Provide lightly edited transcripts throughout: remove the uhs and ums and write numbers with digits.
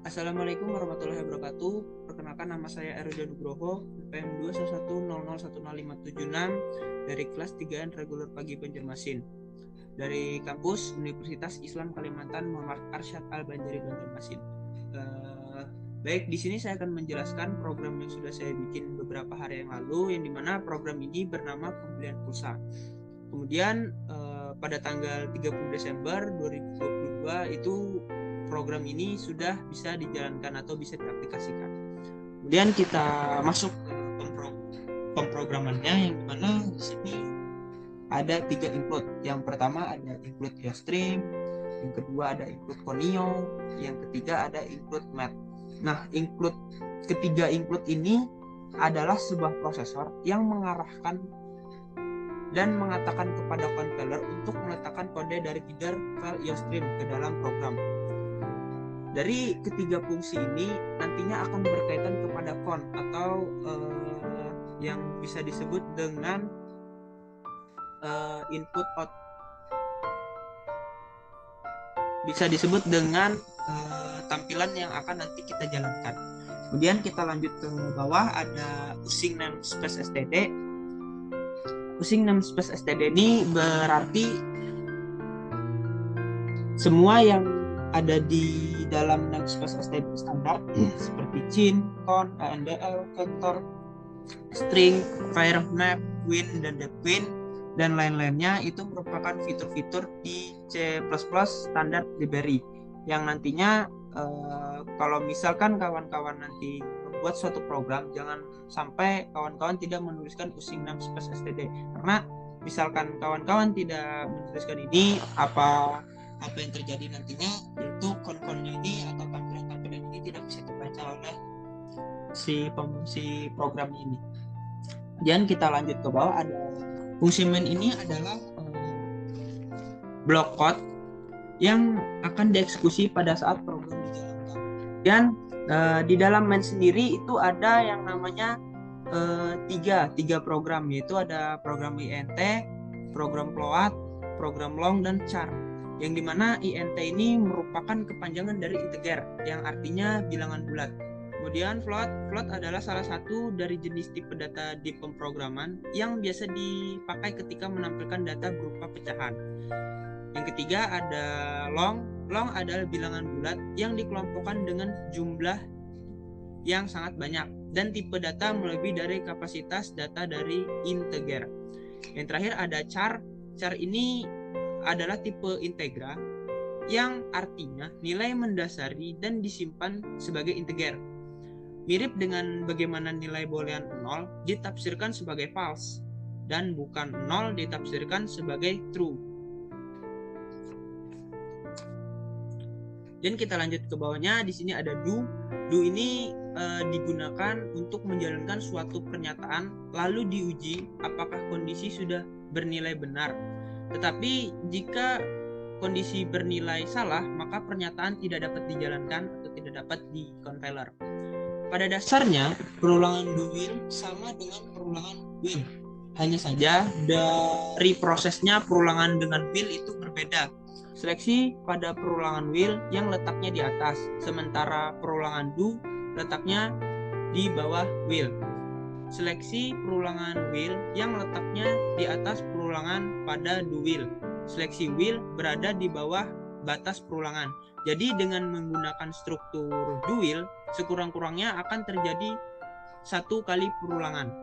Assalamualaikum warahmatullahi wabarakatuh. Perkenalkan, nama saya Erwin Nugroho, PM 21100105776 dari kelas 3N Reguler Pagi Banjarmasin. Dari kampus Universitas Islam Kalimantan Muhammad Arsyad Al-Banjari Banjarmasin. Baik, di sini saya akan menjelaskan program yang sudah saya bikin beberapa hari yang lalu, yang dimana program ini bernama pembelian pulsa. Kemudian pada tanggal 30 Desember 2022 itu program ini sudah bisa dijalankan atau bisa diaplikasikan. Kemudian kita masuk ke pemrogramannya, yang dimana di sini ada 3 include. Yang pertama ada include IOStream, yang kedua ada include Conio, yang ketiga ada include Math. Nah, ketiga include ini adalah sebuah prosesor yang mengarahkan dan mengatakan kepada compiler untuk meletakkan kode dari feeder file IOStream ke dalam program. Dari ketiga fungsi ini nantinya akan berkaitan kepada con atau yang bisa disebut dengan input out, bisa disebut dengan tampilan yang akan nanti kita jalankan. Kemudian kita lanjut ke bawah, ada using namespace std. Using namespace std ini berarti semua yang ada di dalam namespace std standar seperti cin, con, ANDL, vector, string, var, map, win, dan depwin, dan lain-lainnya itu merupakan fitur-fitur di C++ standar library yang nantinya kalau misalkan kawan-kawan nanti membuat suatu program, jangan sampai kawan-kawan tidak menuliskan using namespace std, karena misalkan kawan-kawan tidak menuliskan ini, apa yang terjadi nantinya yaitu kon-konnya ini atau tampilan-tampilan ini tidak bisa dibaca oleh si program ini. Kemudian kita lanjut ke bawah, ada fungsi main. Ini adalah blok code yang akan dieksekusi pada saat program dijalankan. Dan di dalam main sendiri itu ada yang namanya tiga program, yaitu ada program int, program float, program long, dan char. Yang dimana int ini merupakan kepanjangan dari integer yang artinya bilangan bulat. Kemudian float adalah salah satu dari jenis tipe data di pemrograman yang biasa dipakai ketika menampilkan data berupa pecahan. Yang ketiga ada long adalah bilangan bulat yang dikelompokkan dengan jumlah yang sangat banyak dan tipe data melebihi dari kapasitas data dari integer. Yang terakhir ada char ini adalah tipe integra yang artinya nilai mendasari dan disimpan sebagai integer. Mirip dengan bagaimana nilai boolean 0 ditafsirkan sebagai false dan bukan 0 ditafsirkan sebagai true. Dan kita lanjut ke bawahnya, di sini ada do. Do ini digunakan untuk menjalankan suatu pernyataan lalu diuji apakah kondisi sudah bernilai benar. Tetapi jika kondisi bernilai salah, maka pernyataan tidak dapat dijalankan atau tidak dapat di-compiler. Pada dasarnya, perulangan do will sama dengan perulangan will. Hanya saja dari prosesnya perulangan dengan will itu berbeda. Seleksi pada perulangan will yang letaknya di atas, sementara perulangan do letaknya di bawah will. Seleksi perulangan will yang letaknya di atas perulangan pada do will. Seleksi will berada di bawah batas perulangan. Jadi dengan menggunakan struktur do will, sekurang-kurangnya akan terjadi 1 kali perulangan.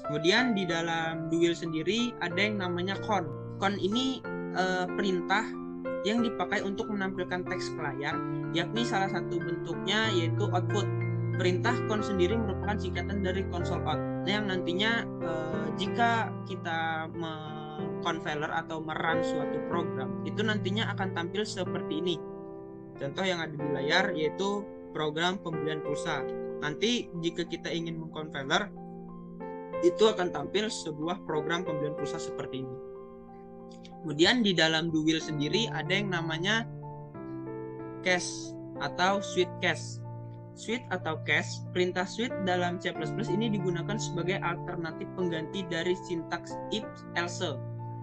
Kemudian di dalam do will sendiri ada yang namanya con. Con ini perintah yang dipakai untuk menampilkan teks ke layar, yakni salah satu bentuknya yaitu output. Perintah con sendiri merupakan singkatan dari console out, yang nantinya jika kita compiler atau merun suatu program, itu nantinya akan tampil seperti ini. Contoh yang ada di layar yaitu program pembelian pulsa. Nanti jika kita ingin mengcompiler, itu akan tampil sebuah program pembelian pulsa seperti ini. Kemudian di dalam do will sendiri ada yang namanya cache atau switch cache. Switch atau cache, perintah switch dalam C++ ini digunakan sebagai alternatif pengganti dari sintaks if else.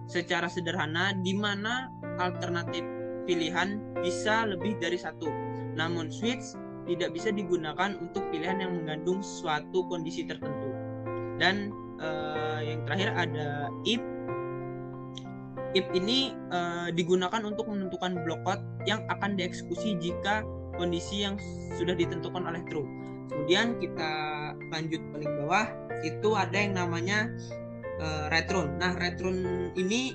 Secara sederhana, di mana alternatif pilihan bisa lebih dari satu. Namun switch tidak bisa digunakan untuk pilihan yang mengandung suatu kondisi tertentu. Dan yang terakhir ada if. If ini digunakan untuk menentukan block code yang akan dieksekusi jika kondisi yang sudah ditentukan oleh true. Kemudian kita lanjut paling bawah, itu ada yang namanya return. Nah, return ini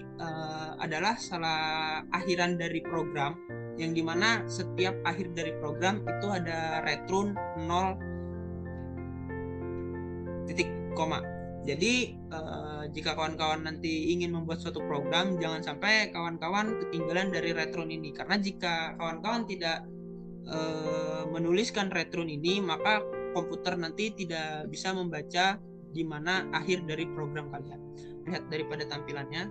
adalah salah akhiran dari program, yang dimana setiap akhir dari program itu ada return 0 titik koma. Jadi jika kawan-kawan nanti ingin membuat suatu program, jangan sampai kawan-kawan ketinggalan dari return ini, karena jika kawan-kawan tidak menuliskan return ini, maka komputer nanti tidak bisa membaca di mana akhir dari program kalian. Lihat daripada tampilannya.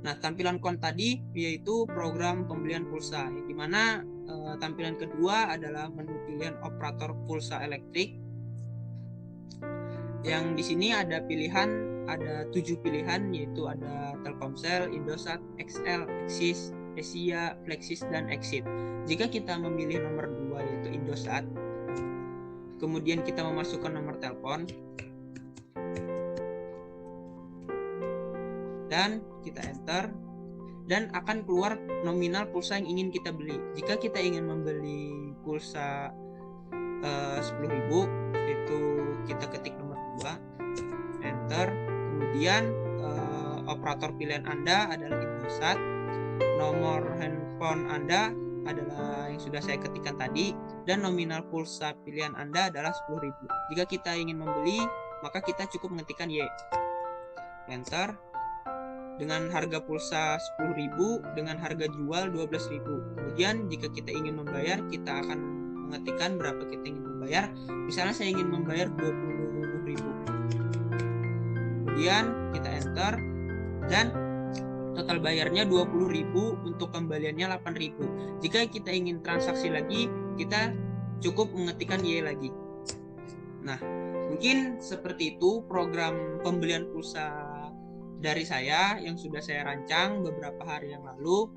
Nah, tampilan kon tadi yaitu program pembelian pulsa, di mana tampilan kedua adalah menu pilihan operator pulsa elektrik. Yang di sini ada 7 pilihan, yaitu ada Telkomsel, Indosat, XL, Axis, Asia, Flexis, dan Exit. Jika kita memilih nomor 2 yaitu Indosat, kemudian kita memasukkan nomor telepon dan kita enter, dan akan keluar nominal pulsa yang ingin kita beli. Jika kita ingin membeli pulsa 10.000, itu kita ketik nomor 2, enter, kemudian operator pilihan Anda adalah Indosat, nomor handphone Anda adalah yang sudah saya ketikkan tadi, dan nominal pulsa pilihan Anda adalah 10.000. Jika kita ingin membeli, maka kita cukup mengetikkan Y, enter, dengan harga pulsa 10.000 dengan harga jual 12.000. Kemudian jika kita ingin membayar, kita akan mengetikkan berapa kita ingin membayar. Misalnya saya ingin membayar 20.000. Kemudian kita enter, dan total bayarnya 20.000, untuk kembaliannya 8.000. Jika kita ingin transaksi lagi, kita cukup mengetikkan Y lagi. Nah, mungkin seperti itu program pembelian pulsa dari saya yang sudah saya rancang beberapa hari yang lalu.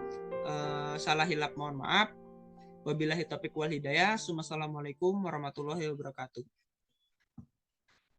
Salah hilap mohon maaf. Wabillahi taufiq wal hidayah. Wassalamualaikum warahmatullahi wabarakatuh.